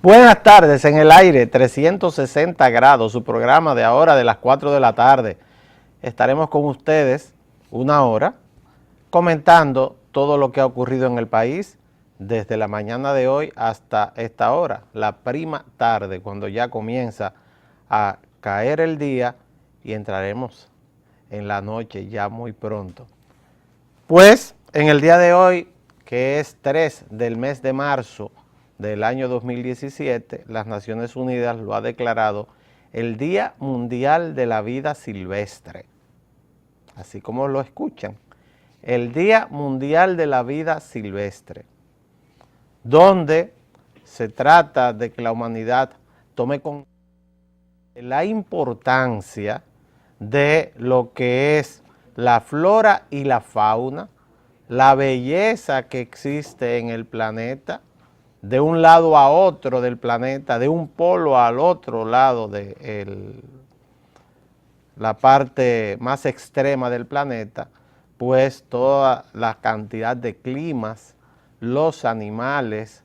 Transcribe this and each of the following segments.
Buenas tardes, en el aire, 360 grados, su programa de ahora de las 4 de la tarde. Estaremos con ustedes una hora comentando todo lo que ha ocurrido en el país desde la mañana de hoy hasta esta hora, la prima tarde, cuando ya comienza a caer el día y entraremos en la noche ya muy pronto. Pues en el día de hoy, que es 3 del mes de marzo del año 2017, las Naciones Unidas lo ha declarado el Día Mundial de la Vida Silvestre, así como lo escuchan, el Día Mundial de la Vida Silvestre, donde se trata de que la humanidad tome con la importancia de lo que es la flora y la fauna, la belleza que existe en el planeta, de un lado a otro del planeta, de un polo al otro lado de la parte más extrema del planeta, pues toda la cantidad de climas, los animales,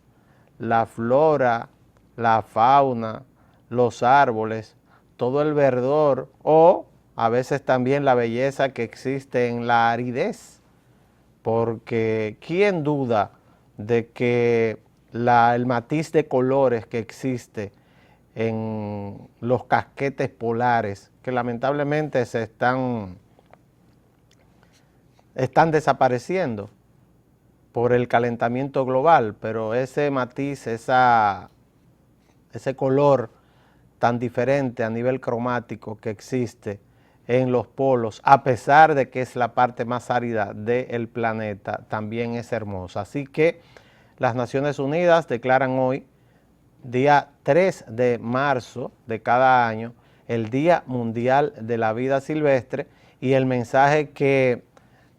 la flora, la fauna, los árboles, todo el verdor o a veces también la belleza que existe en la aridez, porque ¿quién duda de que el matiz de colores que existe en los casquetes polares, que lamentablemente se están desapareciendo por el calentamiento global, pero ese matiz, ese color tan diferente a nivel cromático que existe en los polos, a pesar de que es la parte más árida del planeta, también es hermosa. Así que las Naciones Unidas declaran hoy, día 3 de marzo de cada año, el Día Mundial de la Vida Silvestre, y el mensaje que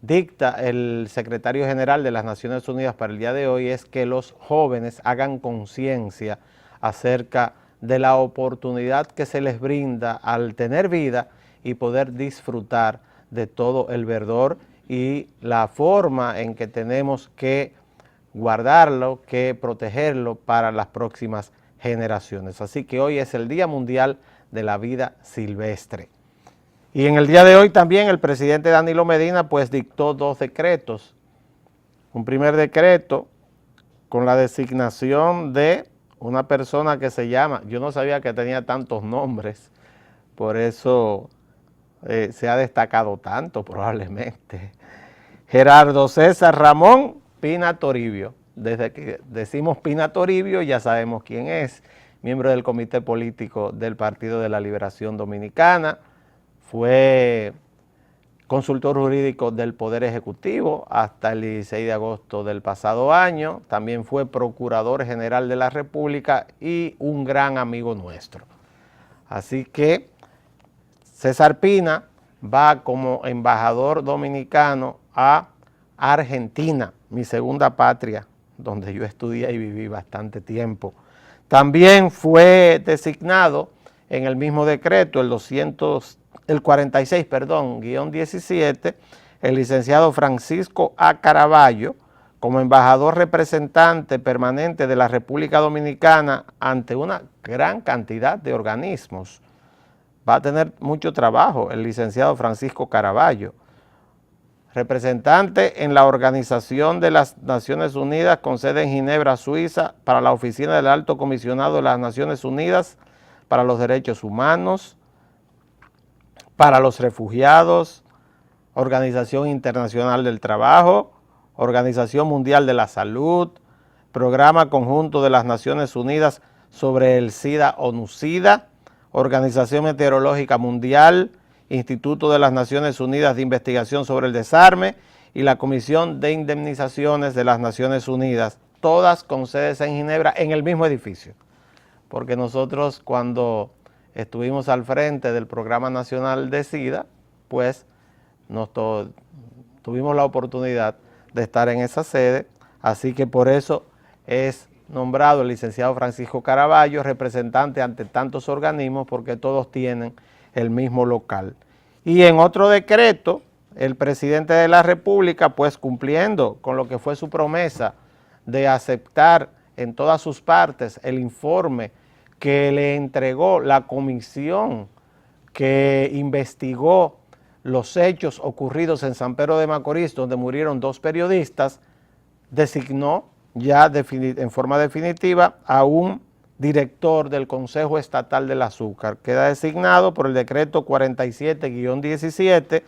dicta el secretario general de las Naciones Unidas para el día de hoy es que los jóvenes hagan conciencia acerca de la oportunidad que se les brinda al tener vida y poder disfrutar de todo el verdor y la forma en que tenemos que guardarlo, que protegerlo para las próximas generaciones. Así que hoy es el Día Mundial de la Vida Silvestre. Y en el día de hoy también el presidente Danilo Medina pues dictó 2 decretos. Un primer decreto con la designación de una persona que se llama, yo no sabía que tenía tantos nombres, por eso se ha destacado tanto probablemente. Gerardo César Ramón Pina Toribio. Desde que decimos Pina Toribio ya sabemos quién es, miembro del Comité Político del Partido de la Liberación Dominicana, fue consultor jurídico del Poder Ejecutivo hasta el 16 de agosto del pasado año, también fue Procurador General de la República y un gran amigo nuestro. Así que César Pina va como embajador dominicano a Argentina, mi segunda patria, donde yo estudié y viví bastante tiempo. También fue designado en el mismo decreto, el 46, guión 17, el licenciado Francisco A. Caraballo como embajador representante permanente de la República Dominicana ante una gran cantidad de organismos. Va a tener mucho trabajo el licenciado Francisco Caraballo, representante en la Organización de las Naciones Unidas con sede en Ginebra, Suiza, para la Oficina del Alto Comisionado de las Naciones Unidas para los Derechos Humanos, para los Refugiados, Organización Internacional del Trabajo, Organización Mundial de la Salud, Programa Conjunto de las Naciones Unidas sobre el SIDA-ONU-SIDA, Organización Meteorológica Mundial, Instituto de las Naciones Unidas de Investigación sobre el Desarme y la Comisión de Indemnizaciones de las Naciones Unidas, todas con sedes en Ginebra en el mismo edificio. Porque nosotros cuando estuvimos al frente del Programa Nacional de SIDA, pues tuvimos la oportunidad de estar en esa sede, así que por eso es nombrado el licenciado Francisco Caraballo, representante ante tantos organismos, porque todos tienen el mismo local. Y en otro decreto, el presidente de la República, pues cumpliendo con lo que fue su promesa de aceptar en todas sus partes el informe que le entregó la comisión que investigó los hechos ocurridos en San Pedro de Macorís, donde murieron 2 periodistas, designó ya en forma definitiva a un director del Consejo Estatal del Azúcar. Queda designado por el decreto 47-17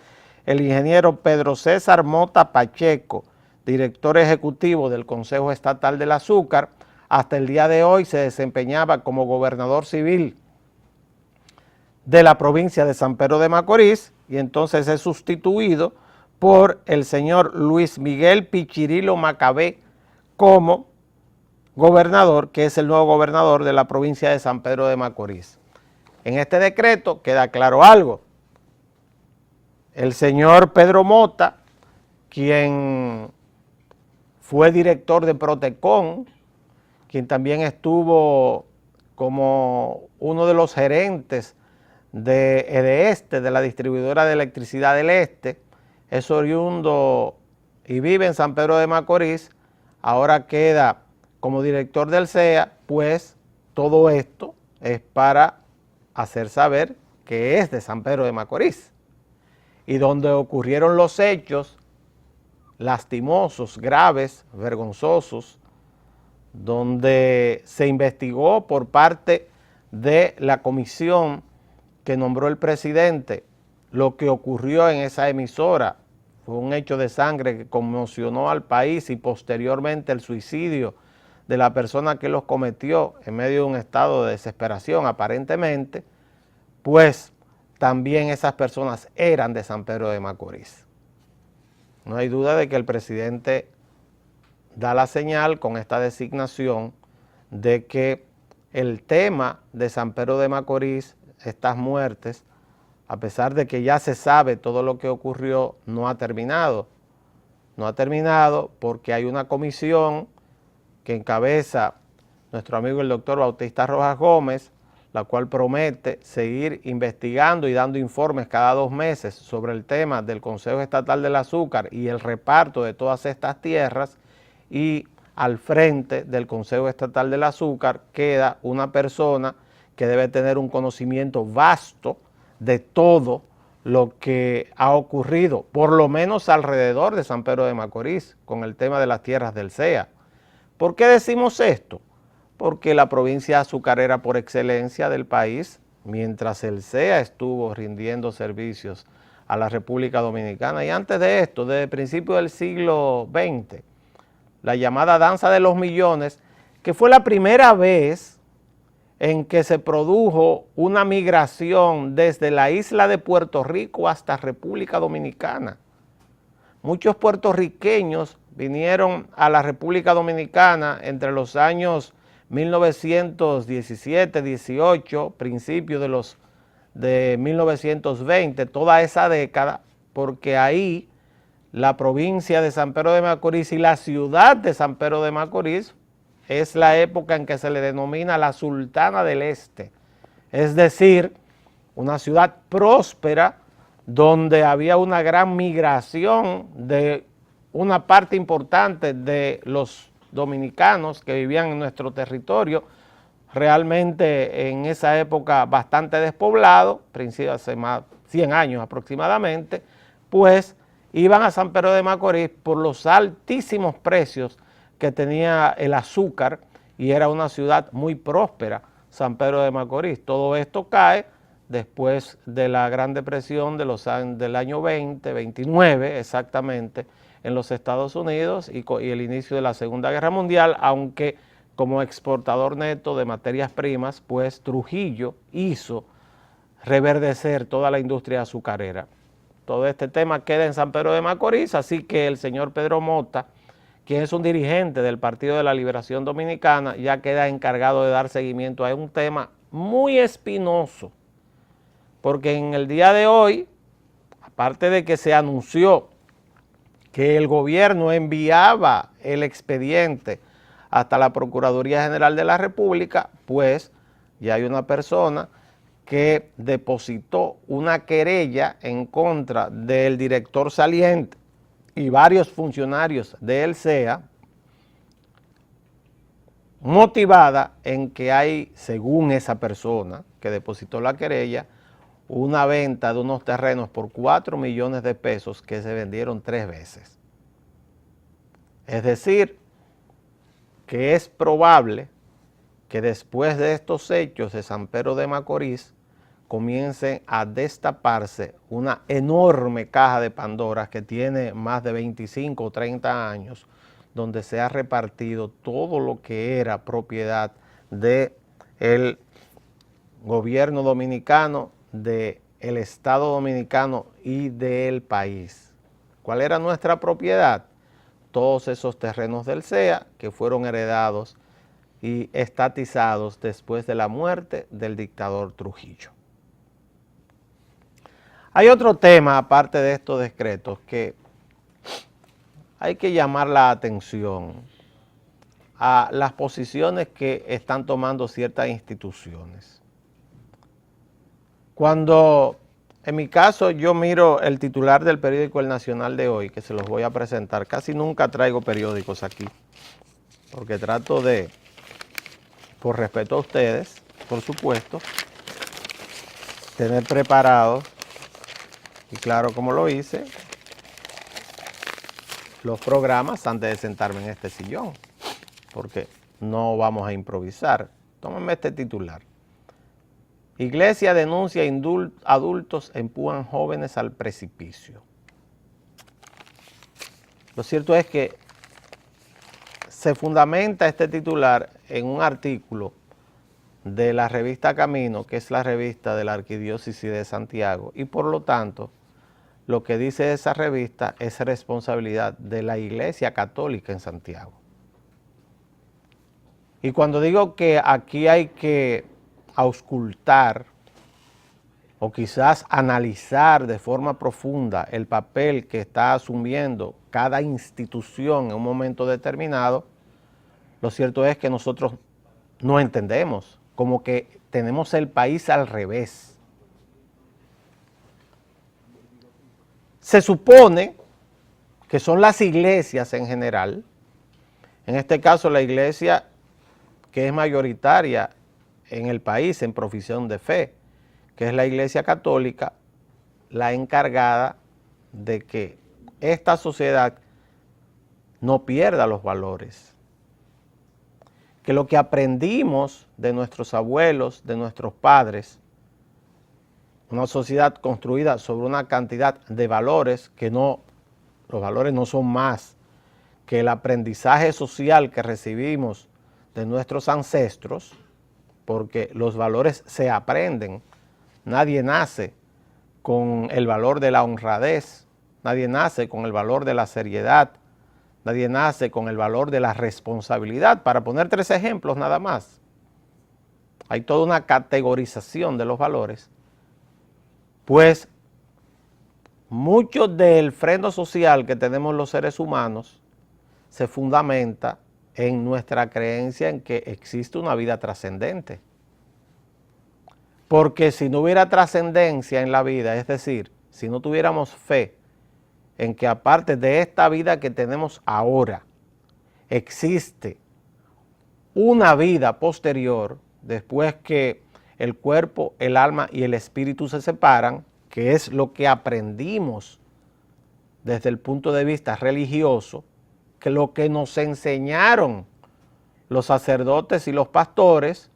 el ingeniero Pedro César Mota Pacheco, director ejecutivo del Consejo Estatal del Azúcar. Hasta el día de hoy se desempeñaba como gobernador civil de la provincia de San Pedro de Macorís, y entonces es sustituido por el señor Luis Miguel Pichirilo Macabé como gobernador, que es el nuevo gobernador de la provincia de San Pedro de Macorís. En este decreto queda claro algo. El señor Pedro Mota, quien fue director de Protecon, quien también estuvo como uno de los gerentes de EDESTE, de la distribuidora de electricidad del Este, es oriundo y vive en San Pedro de Macorís, ahora queda como director del CEA, pues todo esto es para hacer saber que es de San Pedro de Macorís, y donde ocurrieron los hechos lastimosos, graves, vergonzosos, donde se investigó por parte de la comisión que nombró el presidente lo que ocurrió en esa emisora. Fue un hecho de sangre que conmocionó al país, y posteriormente el suicidio de la persona que los cometió en medio de un estado de desesperación aparentemente, pues también esas personas eran de San Pedro de Macorís. No hay duda de que el presidente da la señal con esta designación de que el tema de San Pedro de Macorís, estas muertes, a pesar de que ya se sabe todo lo que ocurrió, no ha terminado. No ha terminado porque hay una comisión que encabeza nuestro amigo el doctor Bautista Rojas Gómez, la cual promete seguir investigando y dando informes cada 2 meses sobre el tema del Consejo Estatal del Azúcar y el reparto de todas estas tierras, y al frente del Consejo Estatal del Azúcar queda una persona que debe tener un conocimiento vasto de todo lo que ha ocurrido, por lo menos alrededor de San Pedro de Macorís, con el tema de las tierras del CEA. ¿Por qué decimos esto? Porque la provincia azucarera por excelencia del país, mientras el CEA estuvo rindiendo servicios a la República Dominicana, y antes de esto, desde el principio del siglo XX, la llamada danza de los millones, que fue la primera vez en que se produjo una migración desde la isla de Puerto Rico hasta República Dominicana. Muchos puertorriqueños vinieron a la República Dominicana entre los años 1917, 18, principios de 1920, toda esa década, porque ahí la provincia de San Pedro de Macorís y la ciudad de San Pedro de Macorís es la época en que se le denomina la Sultana del Este, es decir, una ciudad próspera donde había una gran migración de una parte importante de los dominicanos que vivían en nuestro territorio, realmente en esa época bastante despoblado, hace más de 100 años aproximadamente, pues iban a San Pedro de Macorís por los altísimos precios que tenía el azúcar, y era una ciudad muy próspera, San Pedro de Macorís. Todo esto cae después de la Gran Depresión del año 29 exactamente, en los Estados Unidos, y el inicio de la Segunda Guerra Mundial, aunque como exportador neto de materias primas, pues Trujillo hizo reverdecer toda la industria azucarera. Todo este tema queda en San Pedro de Macorís, así que el señor Pedro Mota, quien es un dirigente del Partido de la Liberación Dominicana, ya queda encargado de dar seguimiento a un tema muy espinoso, porque en el día de hoy, aparte de que se anunció que el gobierno enviaba el expediente hasta la Procuraduría General de la República, pues ya hay una persona que depositó una querella en contra del director saliente y varios funcionarios del CEA, motivada en que hay, según esa persona que depositó la querella, una venta de unos terrenos por 4 millones de pesos que se vendieron 3 veces. Es decir, que es probable que después de estos hechos de San Pedro de Macorís comience a destaparse una enorme caja de Pandora que tiene más de 25 o 30 años, donde se ha repartido todo lo que era propiedad del gobierno dominicano, del Estado dominicano y del país. ¿Cuál era nuestra propiedad? Todos esos terrenos del CEA que fueron heredados y estatizados después de la muerte del dictador Trujillo. Hay otro tema, aparte de estos decretos, que hay que llamar la atención a las posiciones que están tomando ciertas instituciones. Cuando, en mi caso, yo miro el titular del periódico El Nacional de hoy, que se los voy a presentar, casi nunca traigo periódicos aquí, porque trato de, por respeto a ustedes, por supuesto, tener preparados, y claro como lo hice, los programas antes de sentarme en este sillón, porque no vamos a improvisar. Tómenme este titular. Iglesia denuncia adultos empujan jóvenes al precipicio. Lo cierto es que se fundamenta este titular en un artículo de la revista Camino, que es la revista de la Arquidiócesis de Santiago, y por lo tanto, lo que dice esa revista es responsabilidad de la Iglesia Católica en Santiago. Y cuando digo que aquí hay que auscultar o quizás analizar de forma profunda el papel que está asumiendo cada institución en un momento determinado, lo cierto es que nosotros no entendemos, como que tenemos el país al revés. Se supone que son las iglesias en general, en este caso la iglesia que es mayoritaria en el país en profesión de fe, que es la Iglesia Católica, la encargada de que esta sociedad no pierda los valores. Que lo que aprendimos de nuestros abuelos, de nuestros padres, una sociedad construida sobre una cantidad de valores que no, los valores no son más que el aprendizaje social que recibimos de nuestros ancestros, porque los valores se aprenden. Nadie nace con el valor de la honradez, nadie nace con el valor de la seriedad, nadie nace con el valor de la responsabilidad, para poner 3 ejemplos nada más. Hay toda una categorización de los valores. Pues mucho del freno social que tenemos los seres humanos se fundamenta en nuestra creencia en que existe una vida trascendente. Porque si no hubiera trascendencia en la vida, es decir, si no tuviéramos fe en que aparte de esta vida que tenemos ahora, existe una vida posterior, después que el cuerpo, el alma y el espíritu se separan, que es lo que aprendimos desde el punto de vista religioso, que lo que nos enseñaron los sacerdotes y los pastores,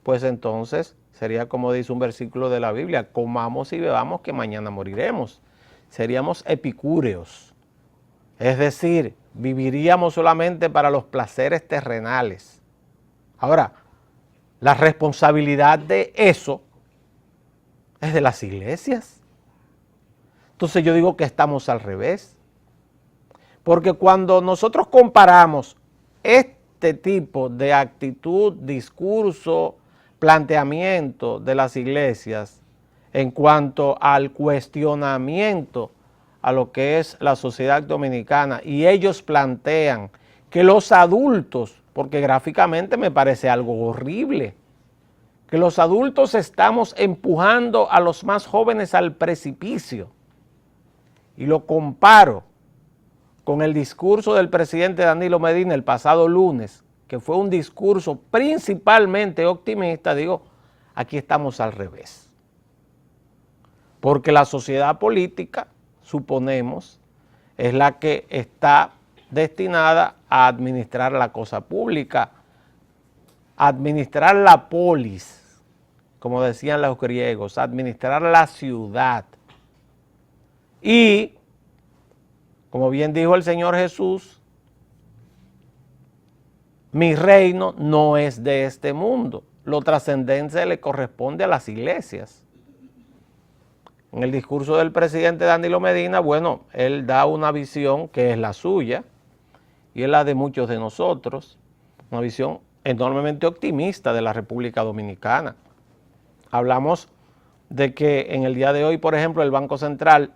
pues entonces sería como dice un versículo de la Biblia, comamos y bebamos que mañana moriremos. Seríamos epicúreos, es decir, viviríamos solamente para los placeres terrenales. Ahora, la responsabilidad de eso es de las iglesias. Entonces yo digo que estamos al revés. Porque cuando nosotros comparamos este tipo de actitud, discurso, planteamiento de las iglesias en cuanto al cuestionamiento a lo que es la sociedad dominicana, y ellos plantean que los adultos, porque gráficamente me parece algo horrible, que los adultos estamos empujando a los más jóvenes al precipicio, y lo comparo con el discurso del presidente Danilo Medina el pasado lunes, que fue un discurso principalmente optimista, digo, aquí estamos al revés. Porque la sociedad política, suponemos, es la que está destinada a administrar la cosa pública, administrar la polis, como decían los griegos, administrar la ciudad. Y, como bien dijo el Señor Jesús, mi reino no es de este mundo. Lo trascendente le corresponde a las iglesias. En el discurso del presidente Danilo Medina, bueno, él da una visión que es la suya y es la de muchos de nosotros, una visión enormemente optimista de la República Dominicana. Hablamos de que en el día de hoy, por ejemplo, el Banco Central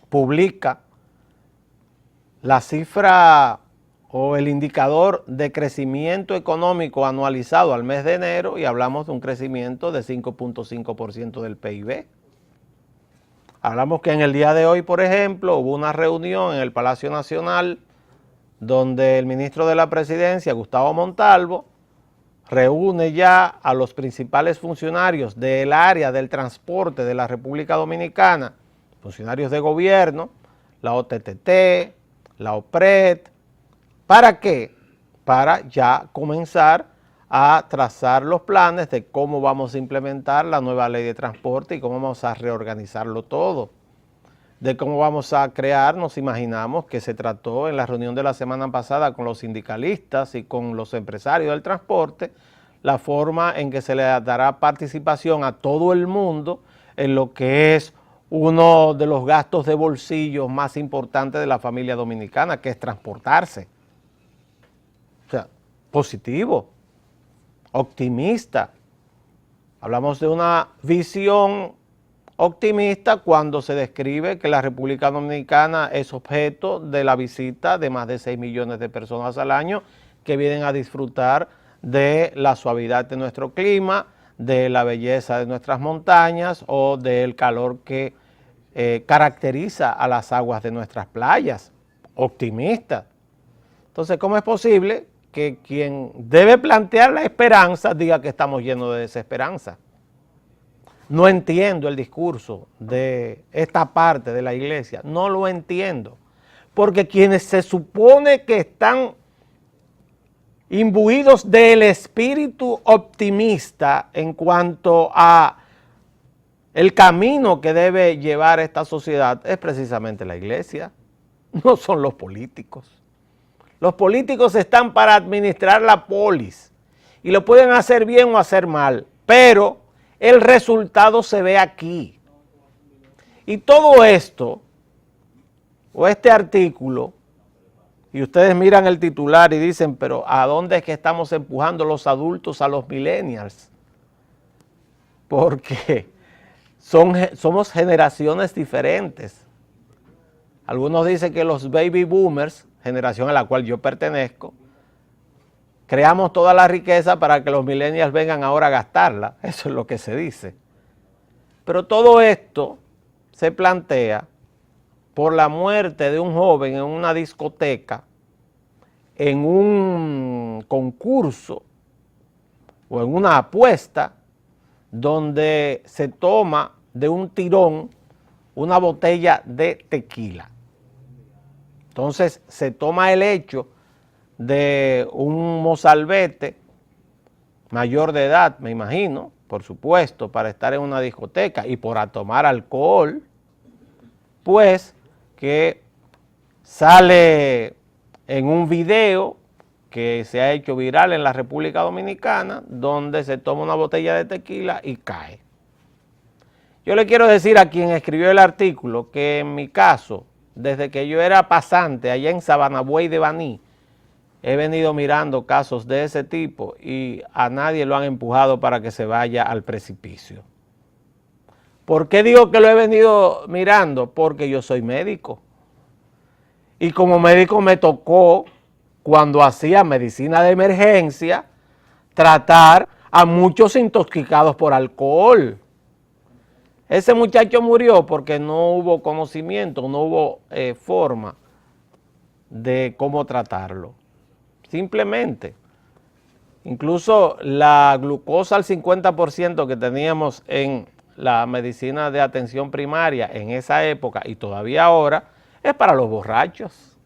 publica la cifra o el indicador de crecimiento económico anualizado al mes de enero y hablamos de un crecimiento de 5.5% del PIB. Hablamos que en el día de hoy, por ejemplo, hubo una reunión en el Palacio Nacional donde el ministro de la Presidencia, Gustavo Montalvo, reúne ya a los principales funcionarios del área del transporte de la República Dominicana, funcionarios de gobierno, la OTTT, la OPRED. ¿Para qué? Para ya comenzar a trazar los planes de cómo vamos a implementar la nueva ley de transporte y cómo vamos a reorganizarlo todo. De cómo vamos a crear, nos imaginamos que se trató en la reunión de la semana pasada con los sindicalistas y con los empresarios del transporte, la forma en que se le dará participación a todo el mundo en lo que es uno de los gastos de bolsillo más importantes de la familia dominicana, que es transportarse. O sea, positivo, optimista. Hablamos de una visión optimista cuando se describe que la República Dominicana es objeto de la visita de más de 6 millones de personas al año que vienen a disfrutar de la suavidad de nuestro clima, de la belleza de nuestras montañas o del calor que caracteriza a las aguas de nuestras playas. Optimista. Entonces, ¿cómo es posible que quien debe plantear la esperanza diga que estamos llenos de desesperanza? No entiendo el discurso de esta parte de la iglesia, no lo entiendo, porque quienes se supone que están imbuidos del espíritu optimista en cuanto a el camino que debe llevar esta sociedad es precisamente la iglesia, no son los políticos. Los políticos están para administrar la polis y lo pueden hacer bien o hacer mal, pero el resultado se ve aquí. Y todo esto, o este artículo, y ustedes miran el titular y dicen, pero ¿a dónde es que estamos empujando los adultos a los millennials? Porque somos generaciones diferentes. Algunos dicen que los baby boomers, generación a la cual yo pertenezco, creamos toda la riqueza para que los millennials vengan ahora a gastarla. Eso es lo que se dice. Pero todo esto se plantea por la muerte de un joven en una discoteca, en un concurso o en una apuesta donde se toma de un tirón una botella de tequila. Entonces se toma el hecho de un mozalbete mayor de edad, me imagino, por supuesto, para estar en una discoteca y por tomar alcohol, pues que sale en un video que se ha hecho viral en la República Dominicana, donde se toma una botella de tequila y cae. Yo le quiero decir a quien escribió el artículo que en mi caso, desde que yo era pasante allá en Sabanabuey de Baní, he venido mirando casos de ese tipo y a nadie lo han empujado para que se vaya al precipicio. ¿Por qué digo que lo he venido mirando? Porque yo soy médico. Y como médico me tocó, cuando hacía medicina de emergencia, tratar a muchos intoxicados por alcohol. Ese muchacho murió porque no hubo conocimiento, no hubo forma de cómo tratarlo. simplemente. Incluso la glucosa al 50% que teníamos en la medicina de atención primaria en esa época y todavía ahora es para los borrachos,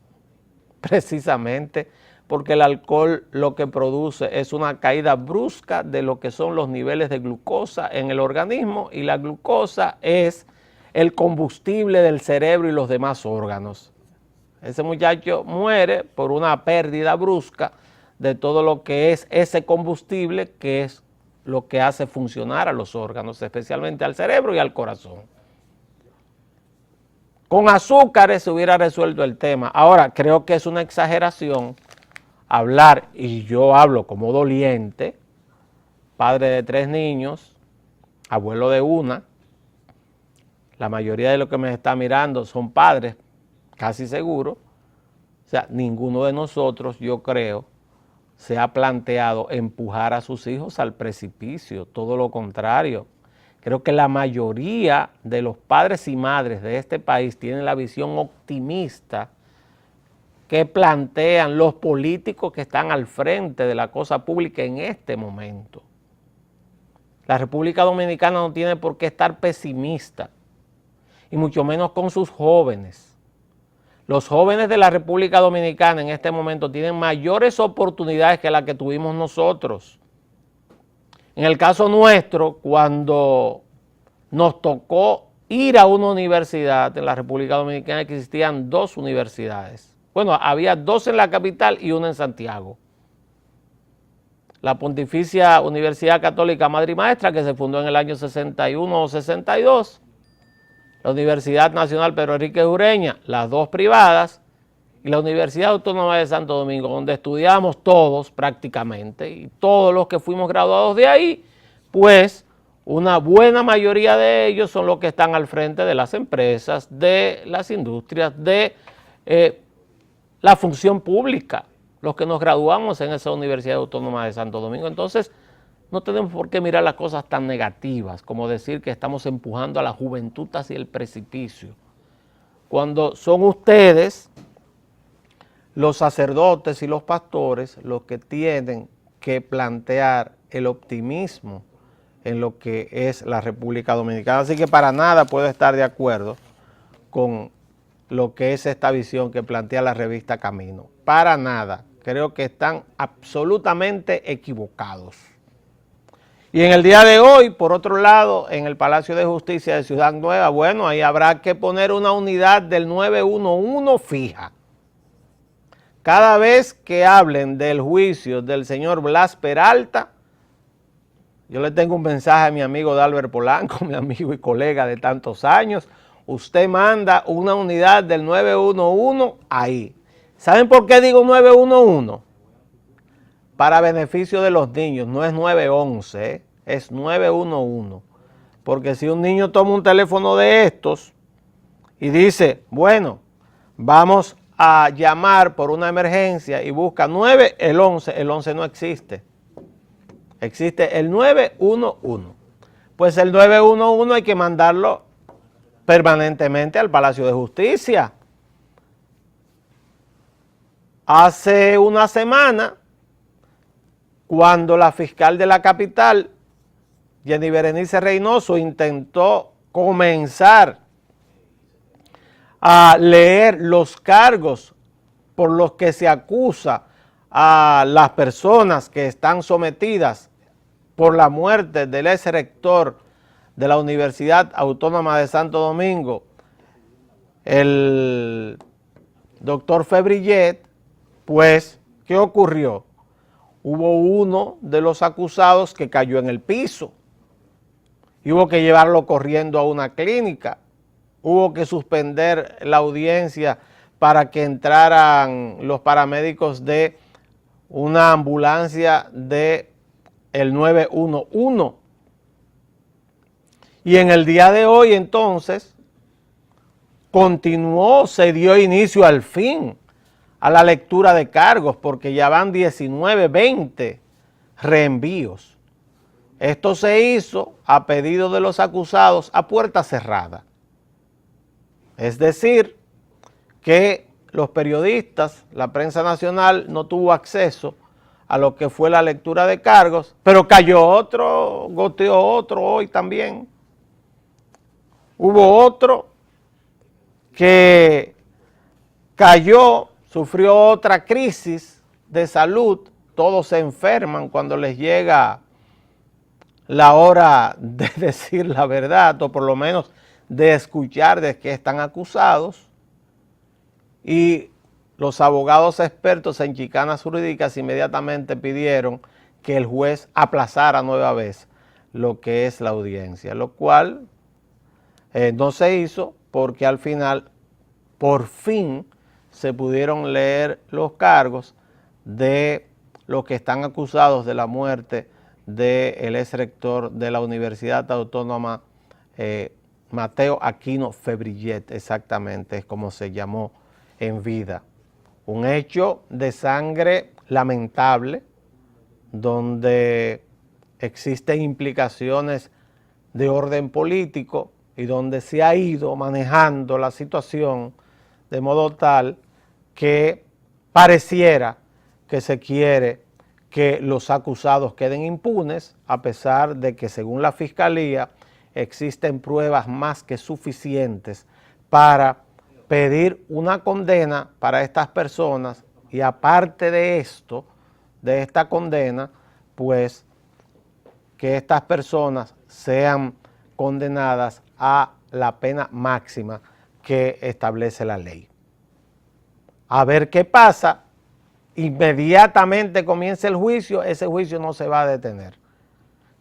precisamente porque el alcohol lo que produce es una caída brusca de lo que son los niveles de glucosa en el organismo, y la glucosa es el combustible del cerebro y los demás órganos. Ese muchacho muere por una pérdida brusca de todo lo que es ese combustible, que es lo que hace funcionar a los órganos, especialmente al cerebro y al corazón. Con azúcares se hubiera resuelto el tema. Ahora, creo que es una exageración hablar, y yo hablo como doliente, padre de 3 niños, abuelo de una, la mayoría de los que me está mirando son padres, casi seguro. O sea, ninguno de nosotros, yo creo, se ha planteado empujar a sus hijos al precipicio, todo lo contrario. Creo que la mayoría de los padres y madres de este país tienen la visión optimista que plantean los políticos que están al frente de la cosa pública en este momento. La República Dominicana no tiene por qué estar pesimista, y mucho menos con sus jóvenes. Los jóvenes de la República Dominicana en este momento tienen mayores oportunidades que las que tuvimos nosotros. En el caso nuestro, cuando nos tocó ir a una universidad en la República Dominicana, existían 2 universidades. Bueno, había 2 en la capital y una en Santiago. La Pontificia Universidad Católica Madre y Maestra, que se fundó en el año 61 o 62. La Universidad Nacional Pedro Enrique Ureña, las 2 privadas, y la Universidad Autónoma de Santo Domingo, donde estudiamos todos prácticamente, y todos los que fuimos graduados de ahí, pues una buena mayoría de ellos son los que están al frente de las empresas, de las industrias, de la función pública, los que nos graduamos en esa Universidad Autónoma de Santo Domingo. Entonces, no tenemos por qué mirar las cosas tan negativas como decir que estamos empujando a la juventud hacia el precipicio, cuando son ustedes, los sacerdotes y los pastores, los que tienen que plantear el optimismo en lo que es la República Dominicana. Así que para nada puedo estar de acuerdo con lo que es esta visión que plantea la revista Camino. Para nada. Creo que están absolutamente equivocados. Y en el día de hoy, por otro lado, en el Palacio de Justicia de Ciudad Nueva, bueno, ahí habrá que poner una unidad del 911 fija. Cada vez que hablen del juicio del señor Blas Peralta, yo le tengo un mensaje a mi amigo Dalbert Polanco, mi amigo y colega de tantos años. Usted manda una unidad del 911 ahí. ¿Saben por qué digo 911? Para beneficio de los niños, no es 911, es 911. Porque si un niño toma un teléfono de estos y dice, bueno, vamos a llamar por una emergencia y busca 9, el 11 no existe. Existe el 911. Pues el 911 hay que mandarlo permanentemente al Palacio de Justicia. Hace una semana, cuando la fiscal de la capital, Jenny Berenice Reynoso, intentó comenzar a leer los cargos por los que se acusa a las personas que están sometidas por la muerte del ex rector de la Universidad Autónoma de Santo Domingo, el doctor Febrillet, pues, ¿qué ocurrió? Hubo uno de los acusados que cayó en el piso y hubo que llevarlo corriendo a una clínica. Hubo que suspender la audiencia para que entraran los paramédicos de una ambulancia de el 911. Y en el día de hoy, entonces, continuó, se dio inicio al fin a la lectura de cargos, porque ya van 19, 20 reenvíos. Esto se hizo a pedido de los acusados a puerta cerrada. Es decir, que los periodistas, la prensa nacional no tuvo acceso a lo que fue la lectura de cargos, pero cayó otro, goteó otro hoy también. Hubo otro que cayó, sufrió otra crisis de salud, todos se enferman cuando les llega la hora de decir la verdad, o por lo menos de escuchar de qué están acusados, y los abogados expertos en chicanas jurídicas inmediatamente pidieron que el juez aplazara nueva vez lo que es la audiencia, lo cual no se hizo porque al final, por fin, se pudieron leer los cargos de los que están acusados de la muerte del exrector de la Universidad Autónoma Mateo Aquino Febrillet, exactamente es como se llamó en vida. Un hecho de sangre lamentable, donde existen implicaciones de orden político y donde se ha ido manejando la situación de modo tal que pareciera que se quiere que los acusados queden impunes, a pesar de que según la Fiscalía existen pruebas más que suficientes para pedir una condena para estas personas, y aparte de esto, de esta condena, pues que estas personas sean condenadas a la pena máxima que establece la ley. A ver qué pasa, inmediatamente comienza el juicio, ese juicio no se va a detener.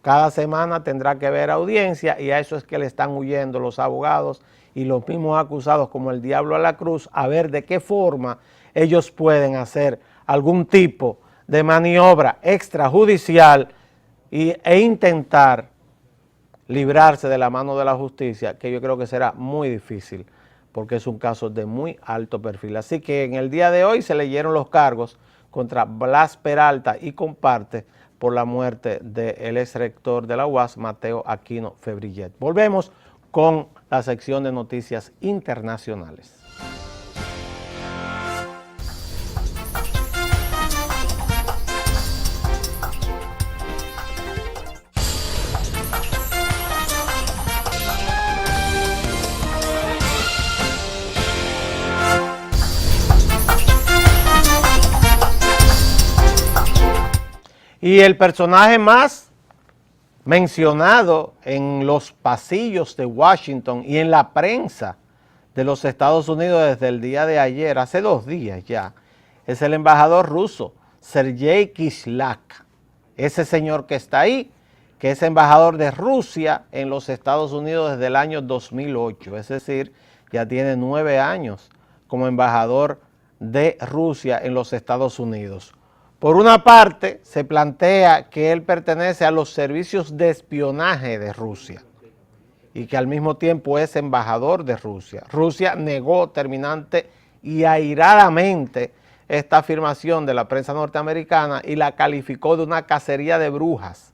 Cada semana tendrá que haber audiencia y a eso es que le están huyendo los abogados y los mismos acusados como el diablo a la cruz, a ver de qué forma ellos pueden hacer algún tipo de maniobra extrajudicial e intentar librarse de la mano de la justicia, que yo creo que será muy difícil porque es un caso de muy alto perfil. Así que en el día de hoy se leyeron los cargos contra Blas Peralta y comparte por la muerte del exrector de la UAS, Mateo Aquino Febrillet. Volvemos con la sección de noticias internacionales. Y el personaje más mencionado en los pasillos de Washington y en la prensa de los Estados Unidos desde el día de ayer, hace 2 días ya, es el embajador ruso, Sergei Kislyak. Ese señor que está ahí, que es embajador de Rusia en los Estados Unidos desde el año 2008, es decir, ya tiene 9 años como embajador de Rusia en los Estados Unidos. Por una parte, se plantea que él pertenece a los servicios de espionaje de Rusia y que al mismo tiempo es embajador de Rusia. Rusia negó terminante y airadamente esta afirmación de la prensa norteamericana y la calificó de una cacería de brujas.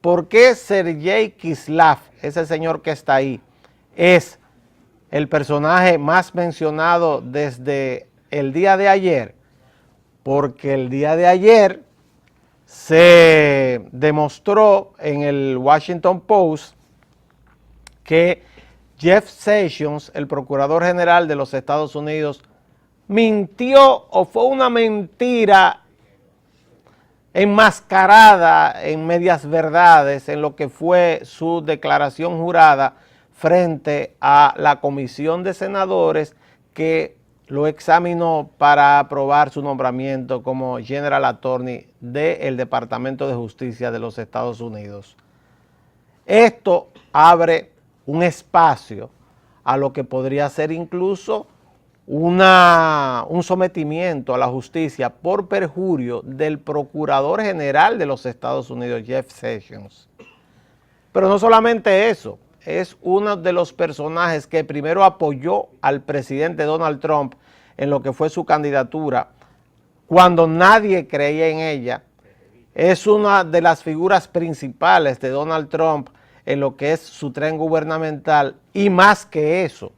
¿Por qué Sergei Kislyak, ese señor que está ahí, es el personaje más mencionado desde el día de ayer? Porque el día de ayer se demostró en el Washington Post que Jeff Sessions, el procurador general de los Estados Unidos, mintió o fue una mentira enmascarada en medias verdades en lo que fue su declaración jurada frente a la comisión de senadores que lo examinó para aprobar su nombramiento como General Attorney del Departamento de Justicia de los Estados Unidos. Esto abre un espacio a lo que podría ser incluso un sometimiento a la justicia por perjurio del Procurador General de los Estados Unidos, Jeff Sessions. Pero no solamente eso, es uno de los personajes que primero apoyó al presidente Donald Trump en lo que fue su candidatura, cuando nadie creía en ella. Es una de las figuras principales de Donald Trump en lo que es su tren gubernamental y más que eso,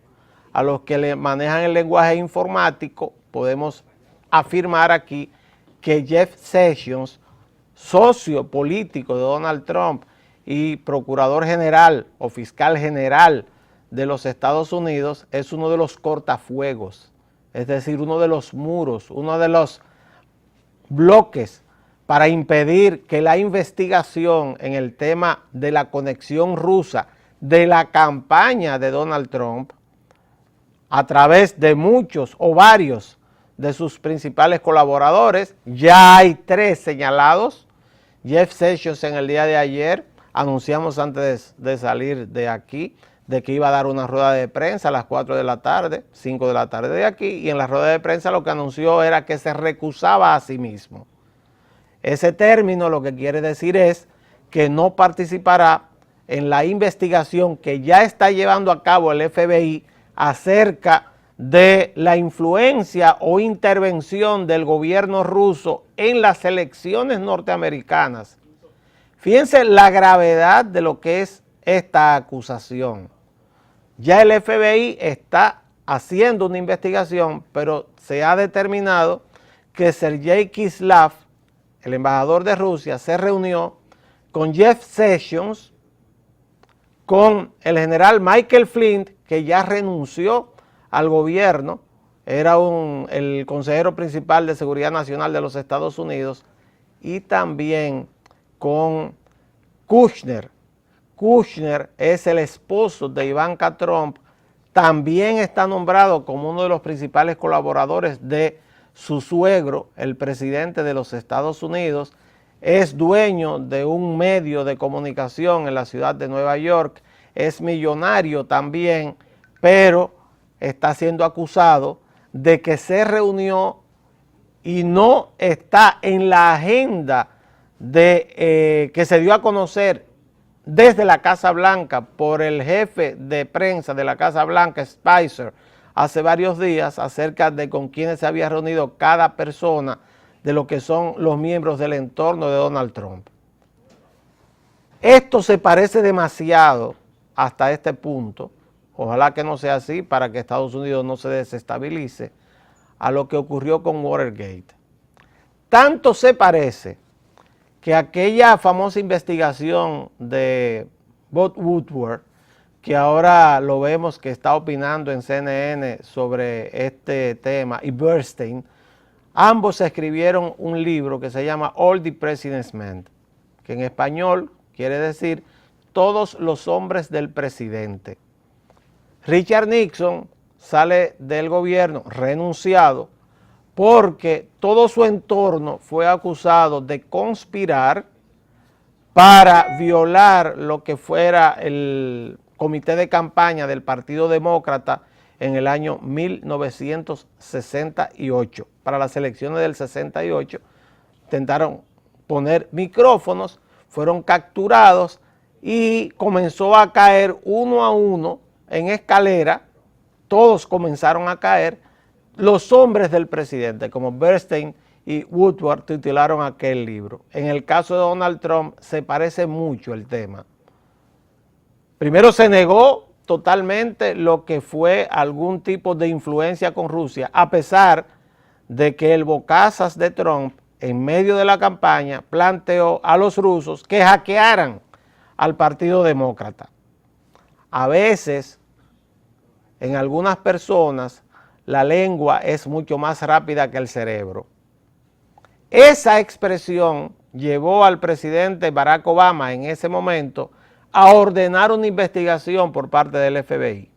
a los que le manejan el lenguaje informático, podemos afirmar aquí que Jeff Sessions, socio político de Donald Trump y procurador general o fiscal general de los Estados Unidos, es uno de los cortafuegos, es decir, uno de los muros, uno de los bloques para impedir que la investigación en el tema de la conexión rusa de la campaña de Donald Trump a través de muchos o varios de sus principales colaboradores. Ya hay 3 señalados. Jeff Sessions en el día de ayer, anunciamos antes de salir de aquí, de que iba a dar una rueda de prensa a las 4 de la tarde, 5 de la tarde de aquí, y en la rueda de prensa lo que anunció era que se recusaba a sí mismo. Ese término lo que quiere decir es que no participará en la investigación que ya está llevando a cabo el FBI acerca de la influencia o intervención del gobierno ruso en las elecciones norteamericanas. Fíjense la gravedad de lo que es esta acusación. Ya el FBI está haciendo una investigación, pero se ha determinado que Sergei Kislyak, el embajador de Rusia, se reunió con Jeff Sessions, con el general Michael Flynn, que ya renunció al gobierno, era el consejero principal de Seguridad Nacional de los Estados Unidos, y también con Kushner. Kushner es el esposo de Ivanka Trump, también está nombrado como uno de los principales colaboradores de su suegro, el presidente de los Estados Unidos, es dueño de un medio de comunicación en la ciudad de Nueva York, es millonario también, pero está siendo acusado de que se reunió y no está en la agenda que se dio a conocer desde la Casa Blanca por el jefe de prensa de la Casa Blanca, Spicer, hace varios días, acerca de con quiénes se había reunido cada persona de lo que son los miembros del entorno de Donald Trump. Esto se parece demasiado hasta este punto, ojalá que no sea así para que Estados Unidos no se desestabilice, a lo que ocurrió con Watergate. Tanto se parece que aquella famosa investigación de Bob Woodward, que ahora lo vemos que está opinando en CNN sobre este tema, y Bernstein, ambos escribieron un libro que se llama All the President's Men, que en español quiere decir Todos los hombres del presidente. Richard Nixon sale del gobierno renunciado porque todo su entorno fue acusado de conspirar para violar lo que fuera el comité de campaña del Partido Demócrata en el año 1968. Para las elecciones del 68 intentaron poner micrófonos, fueron capturados y comenzó a caer uno a uno en escalera, todos comenzaron a caer, los hombres del presidente, como Bernstein y Woodward titularon aquel libro. En el caso de Donald Trump se parece mucho el tema. Primero se negó totalmente lo que fue algún tipo de influencia con Rusia, a pesar de que el bocazas de Trump, en medio de la campaña, planteó a los rusos que hackearan al Partido Demócrata. A veces, en algunas personas, la lengua es mucho más rápida que el cerebro. Esa expresión llevó al presidente Barack Obama en ese momento a ordenar una investigación por parte del FBI.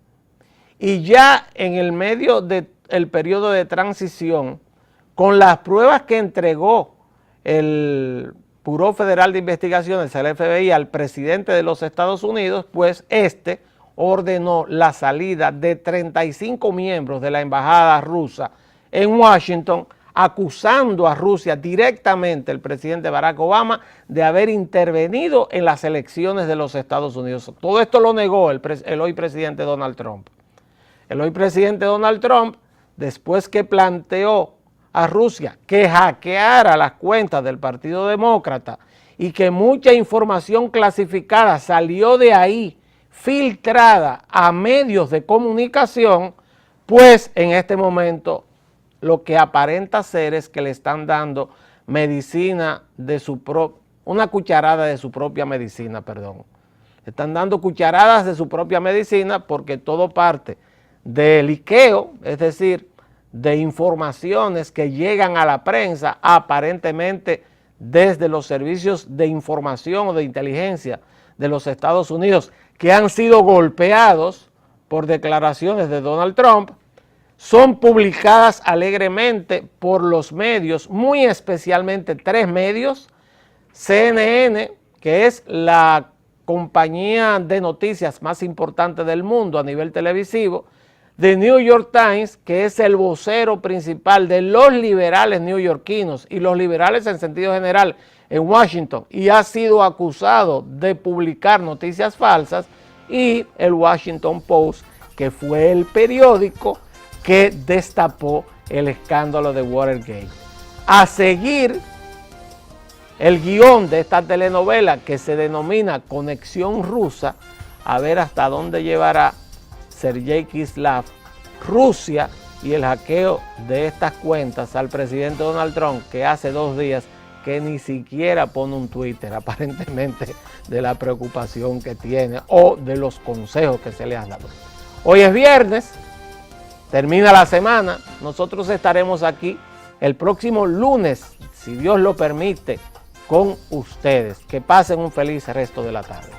Y ya en el medio del periodo de transición, con las pruebas que entregó el Buró Federal de Investigaciones, el FBI, al presidente de los Estados Unidos, pues este ordenó la salida de 35 miembros de la embajada rusa en Washington, acusando a Rusia directamente, el presidente Barack Obama, de haber intervenido en las elecciones de los Estados Unidos. Todo esto lo negó el hoy presidente Donald Trump. El hoy presidente Donald Trump, después que planteó a Rusia que hackeara las cuentas del Partido Demócrata y que mucha información clasificada salió de ahí, filtrada a medios de comunicación, pues en este momento lo que aparenta ser es que le están dando medicina de una cucharada de su propia medicina, perdón. Le están dando cucharadas de su propia medicina porque todo parte de liqueo, es decir, de informaciones que llegan a la prensa aparentemente desde los servicios de información o de inteligencia de los Estados Unidos, que han sido golpeados por declaraciones de Donald Trump, son publicadas alegremente por los medios, muy especialmente 3 medios: CNN, que es la compañía de noticias más importante del mundo a nivel televisivo; The New York Times, que es el vocero principal de los liberales neoyorquinos y los liberales en sentido general en Washington, y ha sido acusado de publicar noticias falsas; y el Washington Post, que fue el periódico que destapó el escándalo de Watergate. A seguir el guión de esta telenovela que se denomina Conexión Rusa, a ver hasta dónde llevará Sergei Kislyak, Rusia y el hackeo de estas cuentas al presidente Donald Trump, que hace 2 días que ni siquiera pone un Twitter, aparentemente, de la preocupación que tiene o de los consejos que se le han dado. Hoy es viernes, termina la semana, nosotros estaremos aquí el próximo lunes, si Dios lo permite, con ustedes. Que pasen un feliz resto de la tarde.